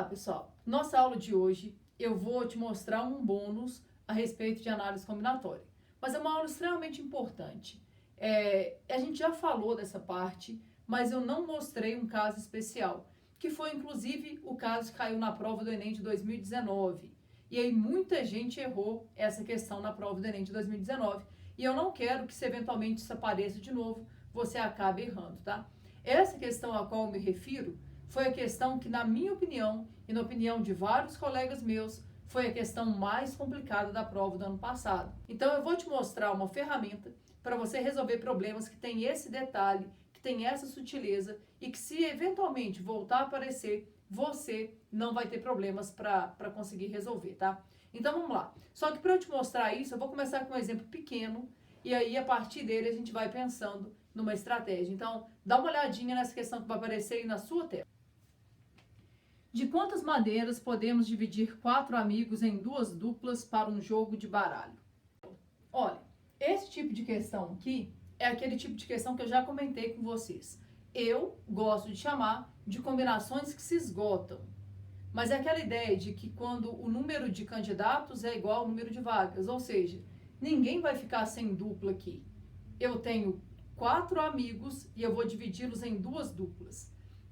Olá, pessoal! Nossa aula de hoje eu vou te mostrar um bônus a respeito de análise combinatória. Mas é uma aula extremamente importante. A gente já falou dessa parte, mas eu não mostrei um caso especial, que foi inclusive o caso que caiu na prova do Enem de 2019. E aí muita gente errou essa questão na prova do Enem de 2019. E eu não quero que se eventualmente isso apareça de novo, você acabe errando, tá? Essa questão a qual eu me refiro foi a questão que, na minha opinião, e na opinião de vários colegas meus, foi a questão mais complicada da prova do ano passado. Então eu vou te mostrar uma ferramenta para você resolver problemas que tem esse detalhe, que tem essa sutileza e que, se eventualmente voltar a aparecer, você não vai ter problemas para conseguir resolver, tá? Então vamos lá. Só que para eu te mostrar isso, eu vou começar com um exemplo pequeno e aí a partir dele a gente vai pensando numa estratégia. Então dá uma olhadinha nessa questão que vai aparecer aí na sua tela. De quantas maneiras podemos dividir 4 amigos em 2 duplas para um jogo de baralho? Olha, esse tipo de questão aqui é aquele tipo de questão que eu já comentei com vocês. Eu gosto de chamar de combinações que se esgotam. Mas é aquela ideia de que quando o número de candidatos é igual ao número de vagas, ou seja, ninguém vai ficar sem dupla aqui. Eu tenho 4 amigos e eu vou dividi-los em 2 duplas.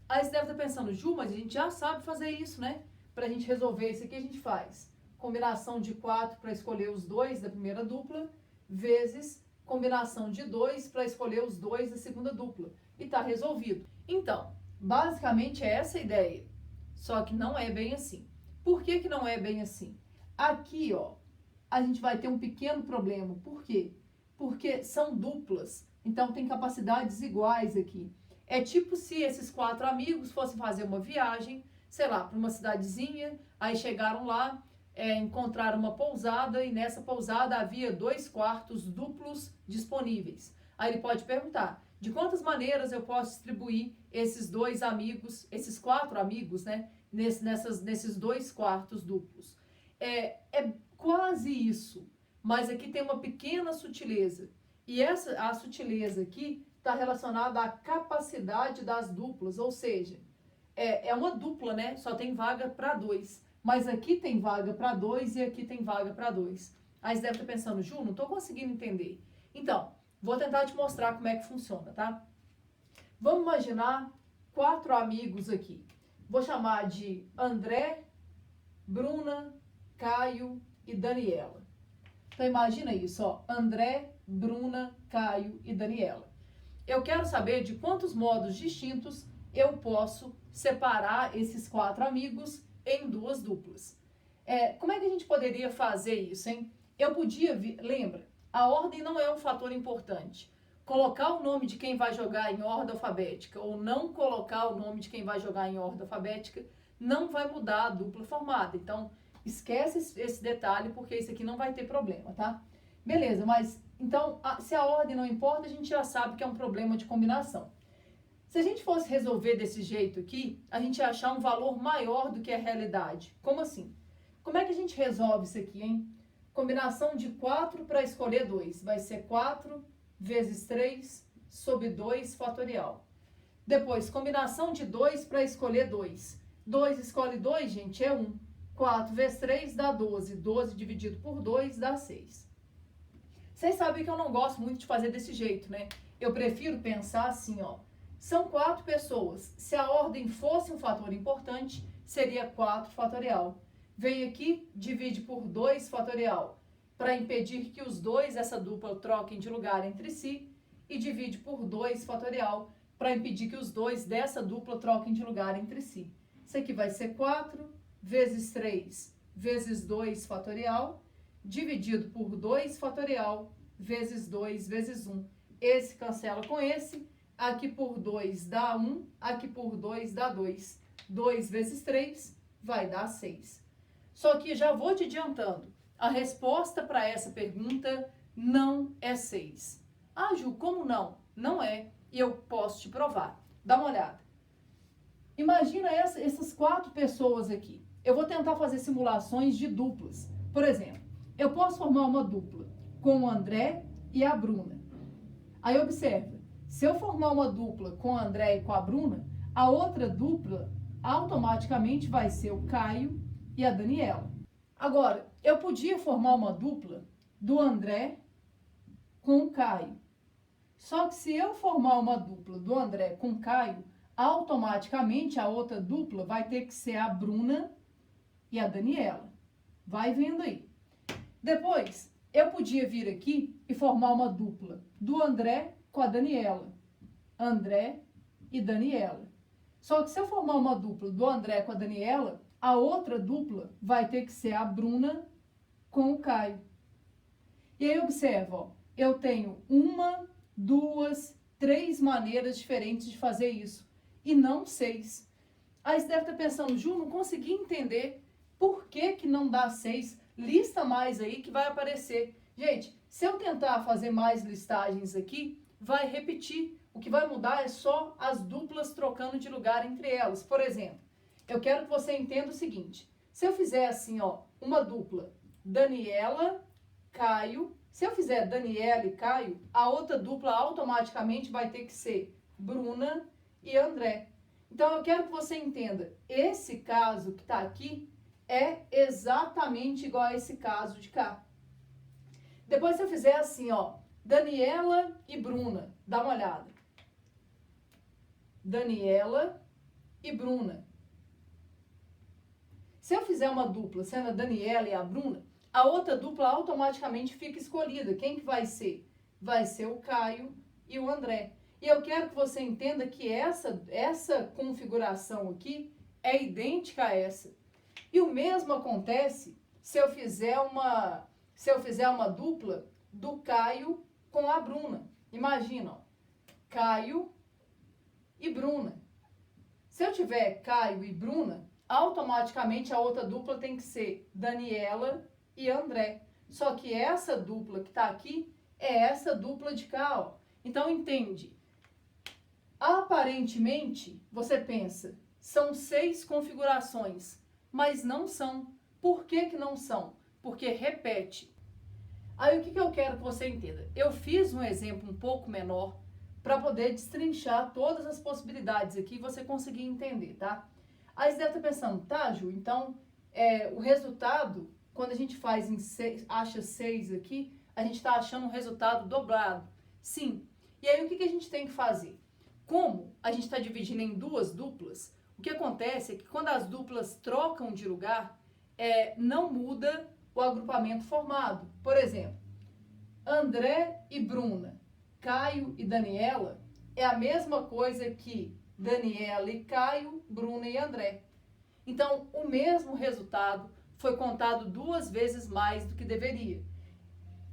Aí você deve estar pensando, Ju, mas a gente já sabe fazer isso, né? Para a gente resolver isso aqui, a gente faz combinação de 4 para escolher os 2 da primeira dupla, vezes combinação de 2 para escolher os 2 da segunda dupla. E está resolvido. Então, basicamente é essa a ideia. Só que não é bem assim. Por que não é bem assim? Aqui, ó, a gente vai ter um pequeno problema. Por quê? Porque são duplas. Então, tem capacidades iguais aqui. É tipo se esses 4 amigos fossem fazer uma viagem, sei lá, para uma cidadezinha, aí chegaram lá, encontraram uma pousada e nessa pousada havia 2 quartos duplos disponíveis. Aí ele pode perguntar, de quantas maneiras eu posso distribuir esses 2 amigos, esses 4 amigos, né, nesses 2 quartos duplos? É quase isso, mas aqui tem uma pequena sutileza. E a sutileza aqui está relacionada à capacidade das duplas, ou seja, é uma dupla, né? Só tem vaga para 2. Mas aqui tem vaga para 2 e aqui tem vaga para 2. Aí você deve estar pensando, Ju, não estou conseguindo entender. Então, vou tentar te mostrar como é que funciona, tá? Vamos imaginar 4 amigos aqui. Vou chamar de André, Bruna, Caio e Daniela. Então, imagina isso, ó. André, Bruna, Caio e Daniela. Eu quero saber de quantos modos distintos eu posso separar esses 4 amigos em 2 duplas. Como é que a gente poderia fazer isso, hein? Eu podia, lembra, a ordem não é um fator importante. Colocar o nome de quem vai jogar em ordem alfabética ou não colocar o nome de quem vai jogar em ordem alfabética não vai mudar a dupla formada. Então, esquece esse detalhe porque isso aqui não vai ter problema, tá? Beleza, mas então, se a ordem não importa, a gente já sabe que é um problema de combinação. Se a gente fosse resolver desse jeito aqui, a gente ia achar um valor maior do que a realidade. Como assim? Como é que a gente resolve isso aqui, hein? Combinação de 4 para escolher 2. Vai ser 4 vezes 3 sobre 2 fatorial. Depois, combinação de 2 para escolher 2. 2 escolhe 2, gente, é 1. 4 vezes 3 dá 12. 12 dividido por 2 dá 6. Vocês sabem que eu não gosto muito de fazer desse jeito, né? Eu prefiro pensar assim, ó. São 4 pessoas. Se a ordem fosse um fator importante, seria 4 fatorial. Vem aqui, divide por 2 fatorial, para impedir que os 2 dessa dupla troquem de lugar entre si, e divide por 2 fatorial, para impedir que os 2 dessa dupla troquem de lugar entre si. Isso aqui vai ser 4 vezes 3 vezes 2 fatorial, dividido por 2 fatorial, vezes 2 vezes 1. Esse cancela com esse. Aqui por 2 dá 1, aqui por 2 dá 2. 2 vezes 3 vai dar 6. Só que já vou te adiantando, a resposta para essa pergunta não é 6. Ah, Ju, como não? Não é, e eu posso te provar. Dá uma olhada. Imagina essas 4 pessoas aqui. Eu vou tentar fazer simulações de duplas. Por exemplo, eu posso formar uma dupla com o André e a Bruna. Aí observa, se eu formar uma dupla com o André e com a Bruna, a outra dupla automaticamente vai ser o Caio e a Daniela. Agora, eu podia formar uma dupla do André com o Caio. Só que se eu formar uma dupla do André com o Caio, automaticamente a outra dupla vai ter que ser a Bruna e a Daniela. Vai vendo aí. Depois, eu podia vir aqui e formar uma dupla do André com a Daniela. André e Daniela. Só que se eu formar uma dupla do André com a Daniela, a outra dupla vai ter que ser a Bruna com o Caio. E aí observa, ó, eu tenho 1, 2, 3 maneiras diferentes de fazer isso. E não 6. Aí você deve estar pensando, Ju, não consegui entender por que não dá 6. Lista mais aí que vai aparecer. Gente, se eu tentar fazer mais listagens aqui, vai repetir. O que vai mudar é só as duplas trocando de lugar entre elas. Por exemplo, eu quero que você entenda o seguinte. Se eu fizer assim, ó, uma dupla Daniela, Caio. Se eu fizer Daniela e Caio, a outra dupla automaticamente vai ter que ser Bruna e André. Então, eu quero que você entenda, esse caso que está aqui é exatamente igual a esse caso de cá. Depois, se eu fizer assim, ó, Daniela e Bruna, dá uma olhada. Daniela e Bruna. Se eu fizer uma dupla, sendo a Daniela e a Bruna, a outra dupla automaticamente fica escolhida. Quem que vai ser? Vai ser o Caio e o André. E eu quero que você entenda que essa configuração aqui é idêntica a essa. E o mesmo acontece se eu fizer uma dupla do Caio com a Bruna. Imagina, ó, Caio e Bruna. Se eu tiver Caio e Bruna, automaticamente a outra dupla tem que ser Daniela e André. Só que essa dupla que está aqui é essa dupla de cá, ó. Então, entende? Aparentemente, você pensa, são 6 configurações, mas não são. Por que que não são? Porque repete. Aí, o que eu quero que você entenda? Eu fiz um exemplo um pouco menor para poder destrinchar todas as possibilidades aqui e você conseguir entender, tá? Aí você deve estar pensando, tá, Ju? Então, o resultado, quando a gente faz em 6, acha 6 aqui, a gente está achando um resultado dobrado. Sim. E aí, o que a gente tem que fazer? Como a gente está dividindo em 2 duplas, o que acontece é que quando as duplas trocam de lugar, não muda o agrupamento formado. Por exemplo, André e Bruna, Caio e Daniela, é a mesma coisa que Daniela e Caio, Bruna e André. Então, o mesmo resultado foi contado 2 vezes mais do que deveria.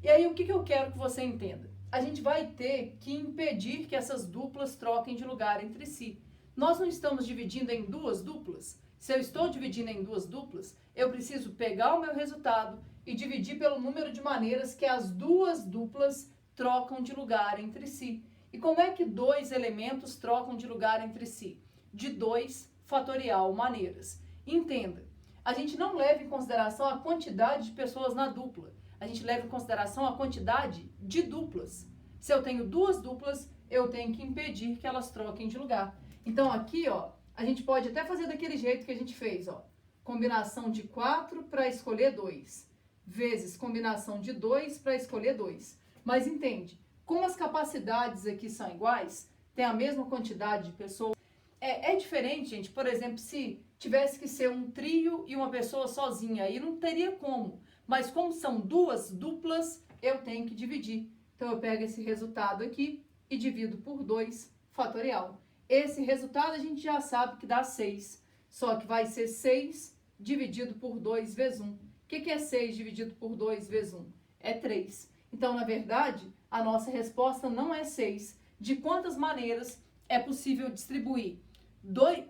E aí, o que eu quero que você entenda? A gente vai ter que impedir que essas duplas troquem de lugar entre si. Nós não estamos dividindo em 2 duplas? Se eu estou dividindo em 2 duplas, eu preciso pegar o meu resultado e dividir pelo número de maneiras que as 2 duplas trocam de lugar entre si. E como é que 2 elementos trocam de lugar entre si? De 2 fatorial maneiras. Entenda, a gente não leva em consideração a quantidade de pessoas na dupla. A gente leva em consideração a quantidade de duplas. Se eu tenho 2 duplas, eu tenho que impedir que elas troquem de lugar. Então, aqui, ó, a gente pode até fazer daquele jeito que a gente fez, ó. Combinação de 4 para escolher 2, vezes combinação de 2 para escolher 2. Mas entende, como as capacidades aqui são iguais, tem a mesma quantidade de pessoas, é diferente, gente. Por exemplo, se tivesse que ser um trio e uma pessoa sozinha, aí não teria como. Mas como são 2 duplas, eu tenho que dividir. Então, eu pego esse resultado aqui e divido por 2 fatorial. Esse resultado a gente já sabe que dá 6. Só que vai ser 6 dividido por 2 vezes 1. O que é 6 dividido por 2 vezes 1? É 3. Então, na verdade, a nossa resposta não é 6. De quantas maneiras é possível distribuir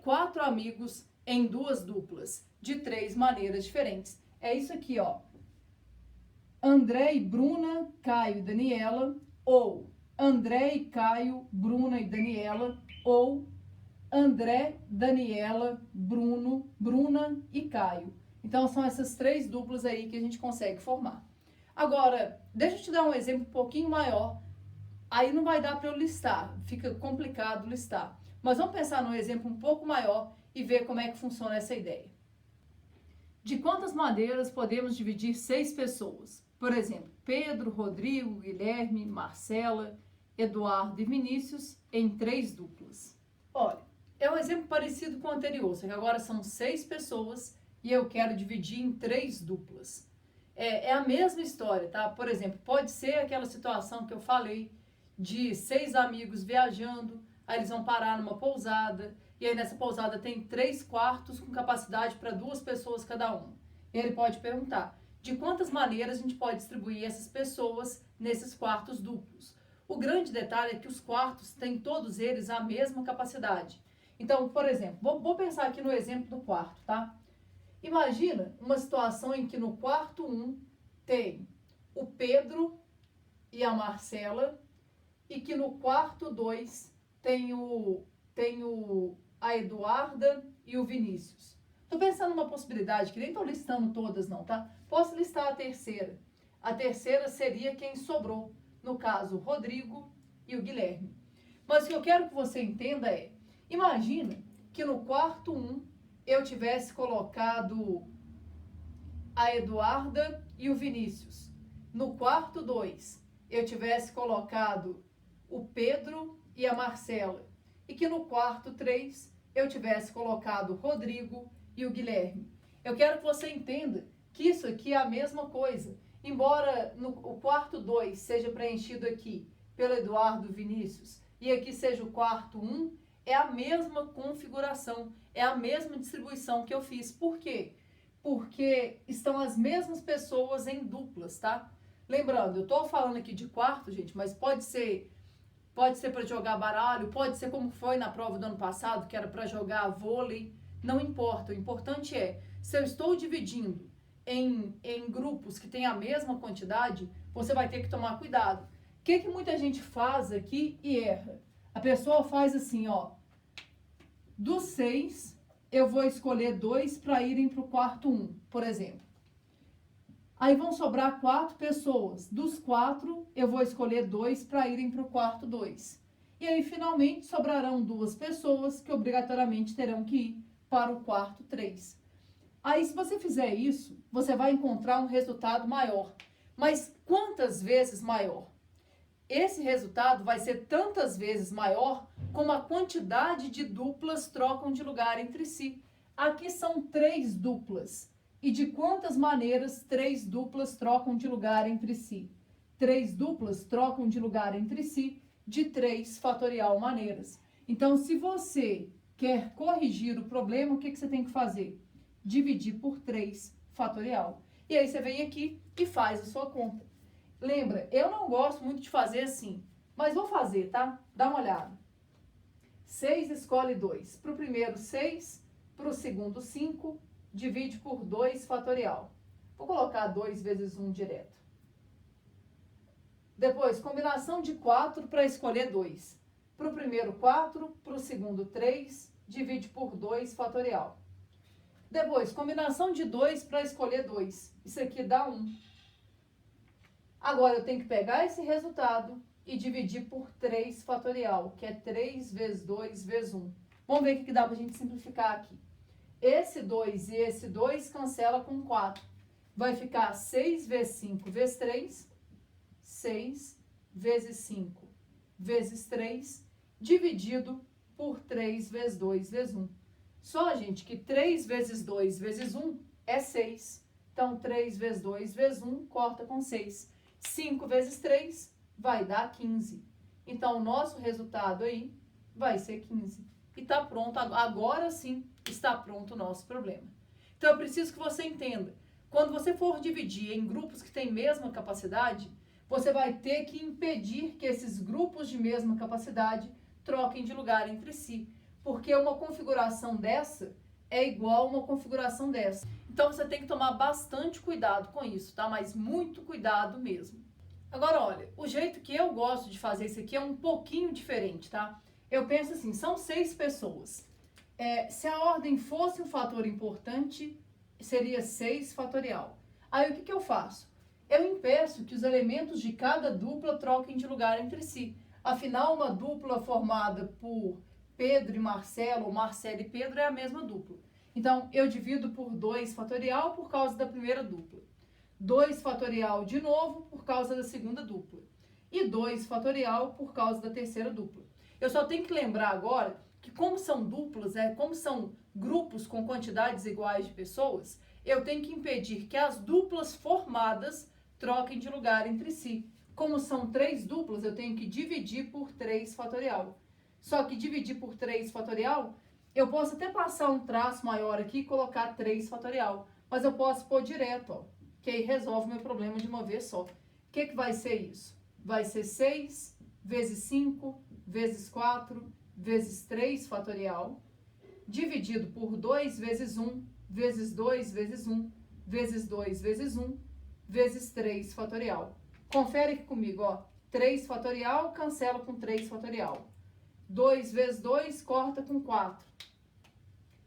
4 amigos em 2 duplas? De 3 maneiras diferentes. É isso aqui, ó. André e Bruna, Caio e Daniela, ou André e Caio, Bruna e Daniela, ou André, Daniela, Bruno, Bruna e Caio. Então, são essas 3 duplas aí que a gente consegue formar. Agora, deixa eu te dar um exemplo um pouquinho maior. Aí não vai dar para eu listar, fica complicado listar. Mas vamos pensar num exemplo um pouco maior e ver como é que funciona essa ideia. De quantas maneiras podemos dividir 6 pessoas? Por exemplo, Pedro, Rodrigo, Guilherme, Marcela, Eduardo e Vinícius em 3 duplas. Olha, é um exemplo parecido com o anterior, só que agora são 6 pessoas e eu quero dividir em 3 duplas. É a mesma história, tá? Por exemplo, pode ser aquela situação que eu falei de 6 amigos viajando, aí eles vão parar numa pousada, e aí nessa pousada tem 3 quartos com capacidade para 2 pessoas cada um. E ele pode perguntar, de quantas maneiras a gente pode distribuir essas pessoas nesses quartos duplos? O grande detalhe é que os quartos têm todos eles a mesma capacidade. Então, por exemplo, vou pensar aqui no exemplo do quarto, tá? Imagina uma situação em que no quarto 1 tem o Pedro e a Marcela e que no quarto 2 tem a Eduarda e o Vinícius. Estou pensando numa possibilidade que nem estou listando todas não, tá? Posso listar a terceira. A terceira seria quem sobrou, no caso o Rodrigo e o Guilherme. Mas o que eu quero que você entenda é, imagina que no quarto 1 eu tivesse colocado a Eduarda e o Vinícius. No quarto 2, eu tivesse colocado o Pedro e a Marcela. E que no quarto 3, eu tivesse colocado o Rodrigo e o Guilherme. Eu quero que você entenda que isso aqui é a mesma coisa. Embora o quarto 2 seja preenchido aqui pelo Eduardo e Vinícius, e aqui seja o quarto 1, é a mesma configuração, é a mesma distribuição que eu fiz. Por quê? Porque estão as mesmas pessoas em duplas, tá? Lembrando, eu tô falando aqui de quarto, gente, mas pode ser para jogar baralho, pode ser como foi na prova do ano passado, que era para jogar vôlei, não importa. O importante é, se eu estou dividindo em grupos que têm a mesma quantidade, você vai ter que tomar cuidado. O que muita gente faz aqui e erra? A pessoa faz assim, ó, dos 6, eu vou escolher 2 para irem para o quarto 1, por exemplo. Aí vão sobrar 4 pessoas. Dos 4, eu vou escolher 2 para irem para o quarto 2. E aí, finalmente, sobrarão 2 pessoas que obrigatoriamente terão que ir para o quarto 3. Aí, se você fizer isso, você vai encontrar um resultado maior. Mas quantas vezes maior? Esse resultado vai ser tantas vezes maior como a quantidade de duplas trocam de lugar entre si. Aqui são 3 duplas. E de quantas maneiras 3 duplas trocam de lugar entre si? 3 duplas trocam de lugar entre si de 3 fatorial maneiras. Então, se você quer corrigir o problema, o que você tem que fazer? Dividir por 3 fatorial. E aí você vem aqui e faz a sua conta. Lembra, eu não gosto muito de fazer assim, mas vou fazer, tá? Dá uma olhada. 6 escolhe 2. Para o primeiro 6, para o segundo 5, divide por 2 fatorial. Vou colocar 2 vezes 1 direto. Depois, combinação de 4 para escolher 2. Para o primeiro 4, para o segundo 3, divide por 2 fatorial. Depois, combinação de 2 para escolher 2. Isso aqui dá 1. Agora, eu tenho que pegar esse resultado e dividir por 3 fatorial, que é 3 vezes 2 vezes 1. Vamos ver o que dá para a gente simplificar aqui. Esse 2 e esse 2 cancela com 4. Vai ficar 6 vezes 5 vezes 3, 6 vezes 5 vezes 3, dividido por 3 vezes 2 vezes 1. Só, gente, que 3 vezes 2 vezes 1 é 6. Então, 3 vezes 2 vezes 1 corta com 6. 5 vezes 3 vai dar 15. Então, o nosso resultado aí vai ser 15. E tá pronto, agora sim está pronto o nosso problema. Então, eu preciso que você entenda. Quando você for dividir em grupos que têm mesma capacidade, você vai ter que impedir que esses grupos de mesma capacidade troquem de lugar entre si. Porque uma configuração dessa é igual a uma configuração dessa. Então, você tem que tomar bastante cuidado com isso, tá? Mas muito cuidado mesmo. Agora, olha, o jeito que eu gosto de fazer isso aqui é um pouquinho diferente, tá? Eu penso assim, são 6 pessoas. Se a ordem fosse um fator importante, seria 6 fatorial. Aí, o que eu faço? Eu impeço que os elementos de cada dupla troquem de lugar entre si. Afinal, uma dupla formada por Pedro e Marcelo, ou Marcelo e Pedro é a mesma dupla. Então, eu divido por 2 fatorial por causa da primeira dupla. 2 fatorial de novo por causa da segunda dupla. E 2 fatorial por causa da terceira dupla. Eu só tenho que lembrar agora que como são duplas, como são grupos com quantidades iguais de pessoas, eu tenho que impedir que as duplas formadas troquem de lugar entre si. Como são 3 duplas, eu tenho que dividir por 3 fatorial. Só que dividir por 3 fatorial, eu posso até passar um traço maior aqui e colocar 3 fatorial. Mas eu posso pôr direto, ó, que aí resolve o meu problema de uma vez só. O que vai ser isso? Vai ser 6 vezes 5 vezes 4 vezes 3 fatorial, dividido por 2 vezes 1 vezes 2 vezes 1 vezes 2 vezes 1 vezes 3 fatorial. Confere aqui comigo, ó. 3 fatorial, cancela com 3 fatorial. 2 vezes 2, corta com 4.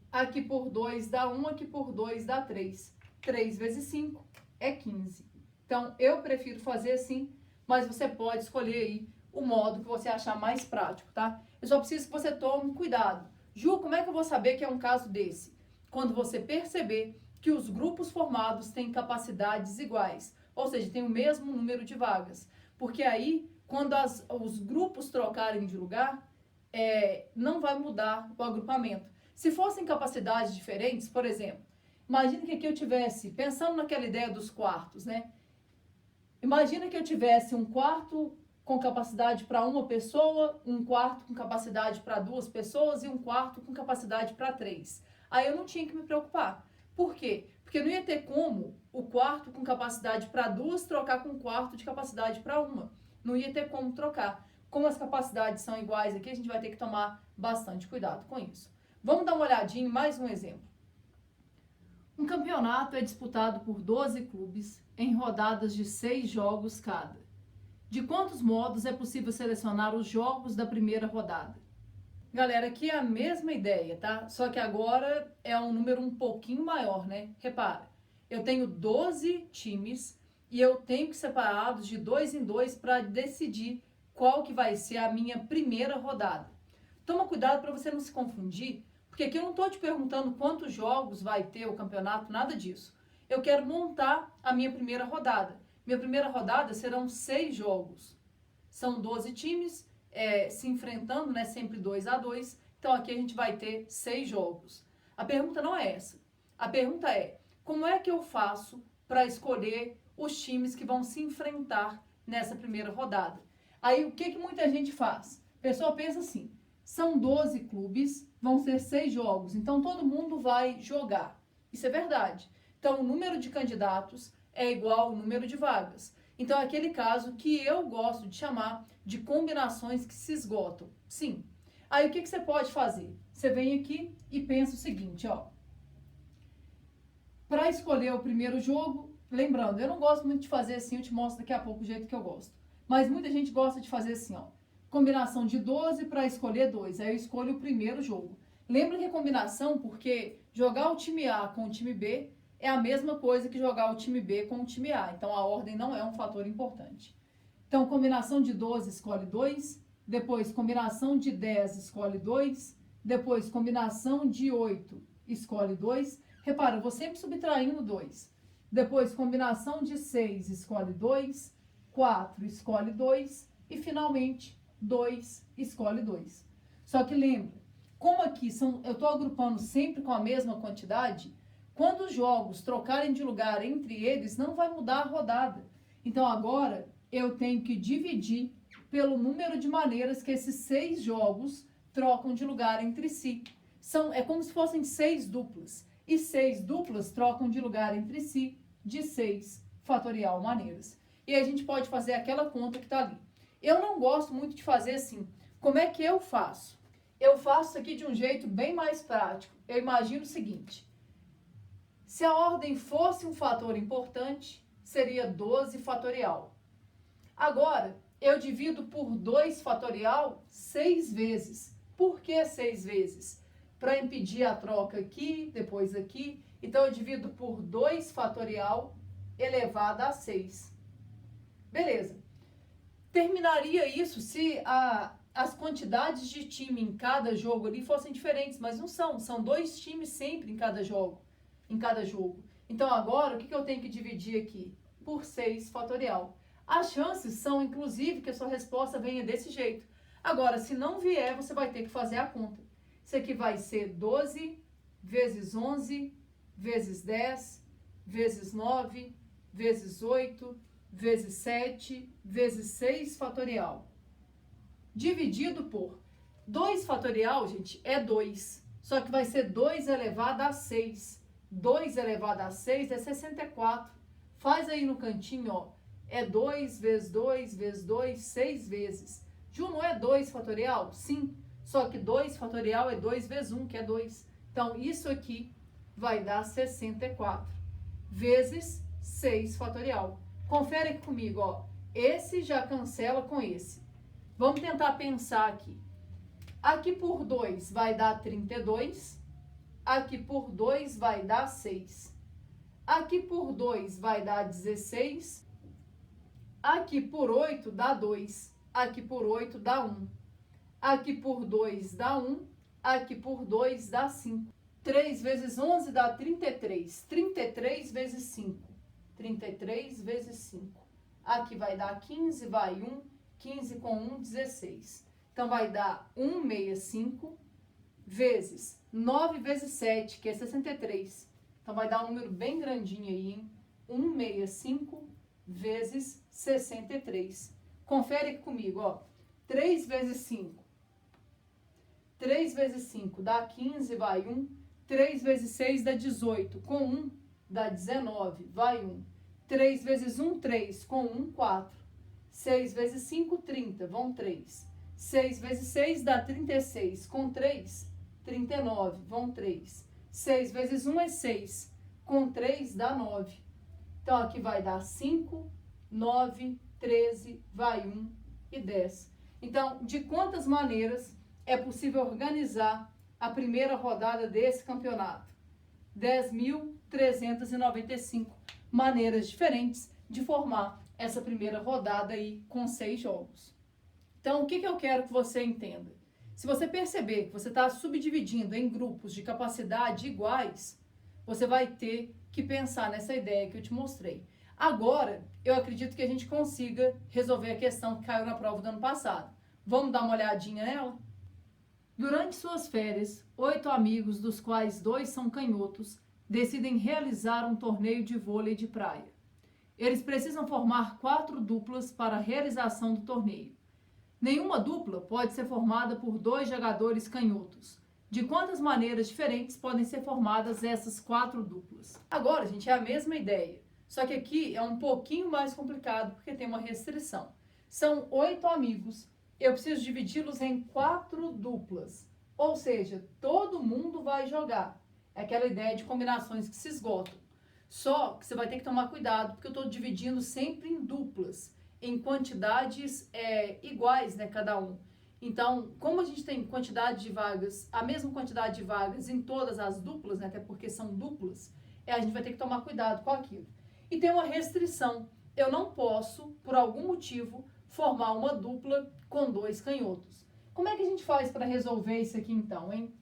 Aqui por 2 dá 1, aqui por 2 dá 3. 3 vezes 5 é 15. Então, eu prefiro fazer assim, mas você pode escolher aí o modo que você achar mais prático, tá? Eu só preciso que você tome cuidado. Ju, como é que eu vou saber que é um caso desse? Quando você perceber que os grupos formados têm capacidades iguais, ou seja, tem o mesmo número de vagas. Porque aí, quando os grupos trocarem de lugar, não vai mudar o agrupamento. Se fossem capacidades diferentes, por exemplo, imagina que aqui eu tivesse, pensando naquela ideia dos quartos, né? Imagina que eu tivesse um quarto com capacidade para uma pessoa, um quarto com capacidade para 2 pessoas e um quarto com capacidade para 3. Aí eu não tinha que me preocupar. Por quê? Porque não ia ter como o quarto com capacidade para 2 trocar com um quarto de capacidade para 1. Não ia ter como trocar. Como as capacidades são iguais aqui, a gente vai ter que tomar bastante cuidado com isso. Vamos dar uma olhadinha em mais um exemplo. Um campeonato é disputado por 12 clubes em rodadas de 6 jogos cada. De quantos modos é possível selecionar os jogos da primeira rodada? Galera, aqui é a mesma ideia, tá? Só que agora é um número um pouquinho maior, né? Repara, eu tenho 12 times e eu tenho que separá-los de 2 em 2 para decidir qual que vai ser a minha primeira rodada. Toma cuidado para você não se confundir, porque aqui eu não estou te perguntando quantos jogos vai ter o campeonato, nada disso. Eu quero montar a minha primeira rodada. Minha primeira rodada serão 6 jogos. São 12 times se enfrentando, né? Sempre 2-2. Então aqui a gente vai ter 6 jogos. A pergunta não é essa. A pergunta é, como é que eu faço para escolher os times que vão se enfrentar nessa primeira rodada? Aí o que muita gente faz? A pessoa pensa assim, são 12 clubes, vão ser 6 jogos, então todo mundo vai jogar. Isso é verdade. Então o número de candidatos é igual ao número de vagas. Então é aquele caso que eu gosto de chamar de combinações que se esgotam. Sim. Aí o que você pode fazer? Você vem aqui e pensa o seguinte, ó. Para escolher o primeiro jogo, lembrando, eu não gosto muito de fazer assim, eu te mostro daqui a pouco o jeito que eu gosto. Mas muita gente gosta de fazer assim, ó. Combinação de 12 para escolher 2. Aí eu escolho o primeiro jogo. Lembra que é combinação porque jogar o time A com o time B é a mesma coisa que jogar o time B com o time A. Então, a ordem não é um fator importante. Então, combinação de 12 escolhe 2. Depois, combinação de 10 escolhe 2. Depois, combinação de 8 escolhe 2. Repara, eu vou sempre subtraindo 2. Depois, combinação de 6 escolhe 2. 4 escolhe 2. E, finalmente, 2 escolhe 2. Só que lembra, como aqui eu estou agrupando sempre com a mesma quantidade, quando os jogos trocarem de lugar entre eles, não vai mudar a rodada. Então, agora, eu tenho que dividir pelo número de maneiras que esses 6 jogos trocam de lugar entre si. É como se fossem 6 duplas. E 6 duplas trocam de lugar entre si de 6 fatorial maneiras. E a gente pode fazer aquela conta que está ali. Eu não gosto muito de fazer assim. Como é que eu faço? Eu faço isso aqui de um jeito bem mais prático. Eu imagino o seguinte. Se a ordem fosse um fator importante, seria 12 fatorial. Agora, eu divido por 2 fatorial 6 vezes. Por que 6 vezes? Para impedir a troca aqui, depois aqui. Então, eu divido por 2 fatorial elevado a 6. Beleza. Terminaria isso se as quantidades de time em cada jogo ali fossem diferentes, mas não são. São 2 times sempre em cada jogo. Então, agora, o que eu tenho que dividir aqui? Por 6 fatorial. As chances são, inclusive, que a sua resposta venha desse jeito. Agora, se não vier, você vai ter que fazer a conta. Isso aqui vai ser 12 vezes 11 vezes 10 vezes 9 vezes 8 vezes 7 vezes 6 fatorial. Dividido por 2 fatorial, gente, é 2. Só que vai ser 2 elevado a 6. 2 elevado a 6 é 64. Faz aí no cantinho, ó. É 2 vezes 2 vezes 2, 6 vezes. Ju, não é 2 fatorial? Sim. Só que 2 fatorial é 2 vezes 1, que é 2. Então, isso aqui vai dar 64. Vezes 6 fatorial. Confere aqui comigo, ó. Esse já cancela com esse. Vamos tentar pensar aqui. Aqui por 2 vai dar 32. Aqui por 2 vai dar 6. Aqui por 2 vai dar 16. Aqui por 8 dá 2. Aqui por 8 dá 1. Aqui por 2 dá 1. Aqui por 2 dá 5. 3 vezes 11 dá 33. 33 vezes 5. 33 vezes 5. Aqui vai dar 15, vai 1. 15 com 1, 16. Então, vai dar 165 vezes 9 vezes 7, que é 63. Então, vai dar um número bem grandinho aí, hein? 165 vezes 63. Confere aqui comigo, ó. 3 vezes 5. 3 vezes 5 dá 15, vai 1. 3 vezes 6 dá 18. Com 1 dá 19, vai 1. 3 vezes 1, 3. Com 1, 4. 6 vezes 5, 30, vão 3. 6 vezes 6 dá 36, com 3, 39, vão 3. 6 vezes 1 é 6, com 3 dá 9. Então, aqui vai dar 5, 9, 13, vai 1 e 10. Então, de quantas maneiras é possível organizar a primeira rodada desse campeonato? 10.395 maneiras diferentes de formar essa primeira rodada aí com 6 jogos. Então, o que eu quero que você entenda? Se você perceber que você está subdividindo em grupos de capacidade iguais, você vai ter que pensar nessa ideia que eu te mostrei. Agora, eu acredito que a gente consiga resolver a questão que caiu na prova do ano passado. Vamos dar uma olhadinha nela? Durante suas férias, 8 amigos, dos quais 2 são canhotos, decidem realizar um torneio de vôlei de praia. Eles precisam formar 4 duplas para a realização do torneio. Nenhuma dupla pode ser formada por 2 jogadores canhotos. De quantas maneiras diferentes podem ser formadas essas 4 duplas? Agora, gente, é a mesma ideia. Só que aqui é um pouquinho mais complicado porque tem uma restrição. São 8 amigos. Eu preciso dividi-los em 4 duplas. Ou seja, todo mundo vai jogar. É aquela ideia de combinações que se esgotam. Só que você vai ter que tomar cuidado, porque eu estou dividindo sempre em duplas, em quantidades iguais, né, cada um. Então, como a gente tem quantidade de vagas, a mesma quantidade de vagas em todas as duplas, né, até porque são duplas, a gente vai ter que tomar cuidado com aquilo. E tem uma restrição. Eu não posso, por algum motivo, formar uma dupla com 2 canhotos. Como é que a gente faz para resolver isso aqui, então, hein?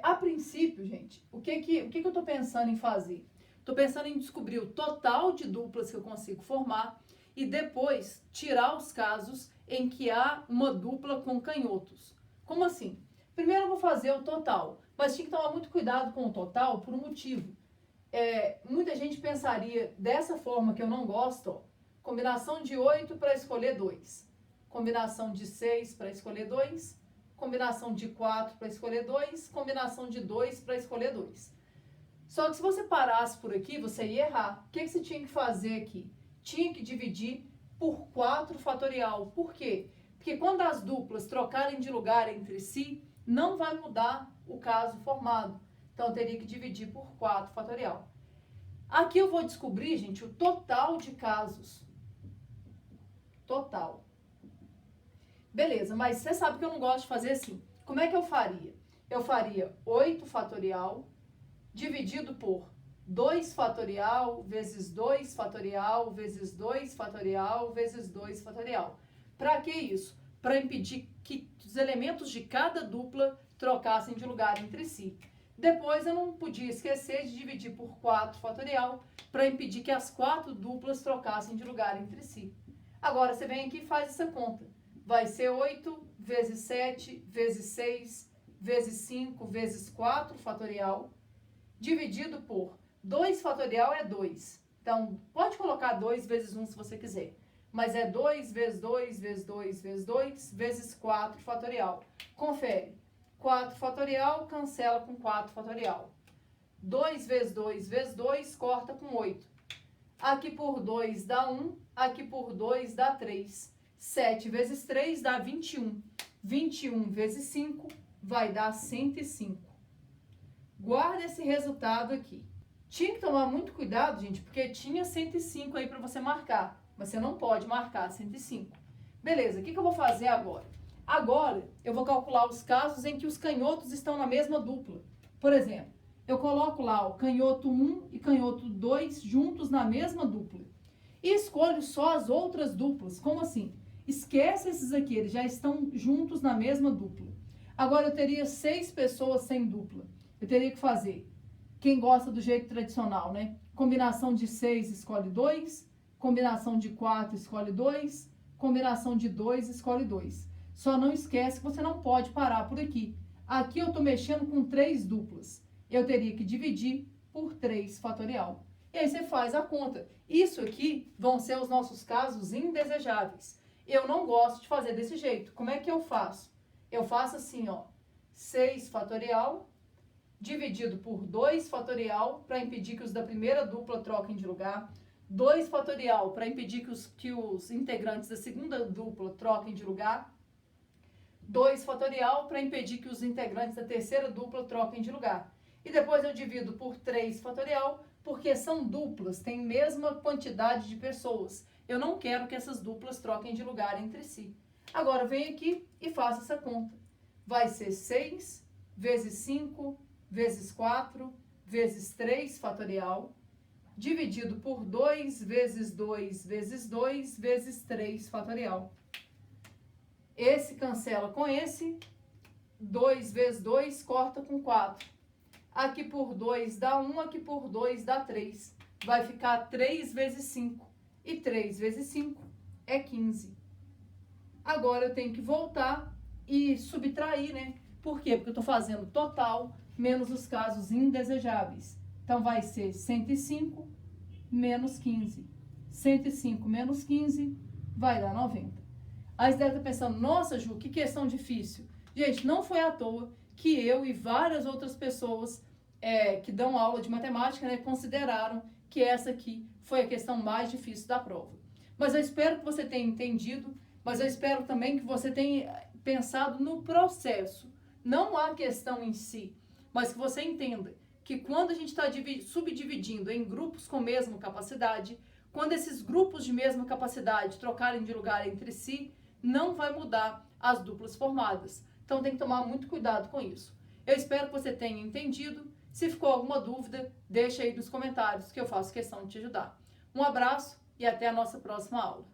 A princípio, gente, o que eu estou pensando em fazer? Estou pensando em descobrir o total de duplas que eu consigo formar e depois tirar os casos em que há uma dupla com canhotos. Como assim? Primeiro eu vou fazer o total, mas tinha que tomar muito cuidado com o total por um motivo. Muita gente pensaria dessa forma que eu não gosto, ó, combinação de 8 para escolher 2, combinação de 6 para escolher 2, combinação de 4 para escolher 2, combinação de 2 para escolher 2. Só que se você parasse por aqui, você ia errar. O que você tinha que fazer aqui? Tinha que dividir por 4 fatorial. Por quê? Porque quando as duplas trocarem de lugar entre si, não vai mudar o caso formado. Então, eu teria que dividir por 4 fatorial. Aqui eu vou descobrir, gente, o total de casos. Total. Beleza, mas você sabe que eu não gosto de fazer assim. Como é que eu faria? Eu faria 8 fatorial dividido por 2 fatorial vezes 2 fatorial vezes 2 fatorial vezes 2 fatorial. Para que isso? para impedir que os elementos de cada dupla trocassem de lugar entre si. Depois, eu não podia esquecer de dividir por 4 fatorial para impedir que as 4 duplas trocassem de lugar entre si. Agora, você vem aqui e faz essa conta. Vai ser 8 vezes 7 vezes 6 vezes 5 vezes 4 fatorial, dividido por 2 fatorial é 2. Então, pode colocar 2 vezes 1 se você quiser. Mas é 2 vezes 2 vezes 2 vezes 2 vezes 4 fatorial. Confere. 4 fatorial cancela com 4 fatorial. 2 vezes 2 vezes 2 corta com 8. Aqui por 2 dá 1, aqui por 2 dá 3. 7 vezes 3 dá 21. 21 vezes 5 vai dar 105. Guarda esse resultado aqui. Tinha que tomar muito cuidado, gente, porque tinha 105 aí para você marcar. Mas você não pode marcar 105. Beleza, o que eu vou fazer agora? Agora, eu vou calcular os casos em que os canhotos estão na mesma dupla. Por exemplo, eu coloco lá o canhoto 1 e canhoto 2 juntos na mesma dupla. E escolho só as outras duplas. Como assim? Esquece esses aqui, eles já estão juntos na mesma dupla. Agora, eu teria 6 pessoas sem dupla. Eu teria que fazer, quem gosta do jeito tradicional, né? Combinação de 6 escolhe 2, combinação de 4 escolhe 2, combinação de 2 escolhe 2. Só não esquece que você não pode parar por aqui. Aqui eu estou mexendo com 3 duplas. Eu teria que dividir por 3 fatorial. E aí você faz a conta. Isso aqui vão ser os nossos casos indesejáveis. Eu não gosto de fazer desse jeito. Como é que eu faço? Eu faço assim, ó. 6 fatorial dividido por 2 fatorial para impedir que os da primeira dupla troquem de lugar. 2 fatorial para impedir que os integrantes da segunda dupla troquem de lugar. 2 fatorial para impedir que os integrantes da terceira dupla troquem de lugar. E depois eu divido por 3 fatorial, porque são duplas, tem mesma quantidade de pessoas. Eu não quero que essas duplas troquem de lugar entre si. Agora, vem aqui e faço essa conta. Vai ser 6 vezes 5 vezes 4 vezes 3 fatorial, dividido por 2 vezes 2 vezes 2 vezes 3 fatorial. Esse cancela com esse. 2 vezes 2 corta com 4. Aqui por 2 dá 1, aqui por 2 dá 3. Vai ficar 3 vezes 5. E 3 vezes 5 é 15. Agora eu tenho que voltar e subtrair, né? Por quê? Porque eu estou fazendo total menos os casos indesejáveis. Então, vai ser 105 menos 15. 105 menos 15 vai dar 90. Aí você deve estar pensando, nossa, Ju, que questão difícil. Gente, não foi à toa que eu e várias outras pessoas que dão aula de matemática, né, consideraram que essa aqui foi a questão mais difícil da prova. Mas eu espero que você tenha entendido, mas eu espero também que você tenha pensado no processo, não a questão em si, mas que você entenda que quando a gente está subdividindo em grupos com mesma capacidade, quando esses grupos de mesma capacidade trocarem de lugar entre si, não vai mudar as duplas formadas. Então, tem que tomar muito cuidado com isso. Eu espero que você tenha entendido. Se ficou alguma dúvida, deixa aí nos comentários que eu faço questão de te ajudar. Um abraço e até a nossa próxima aula.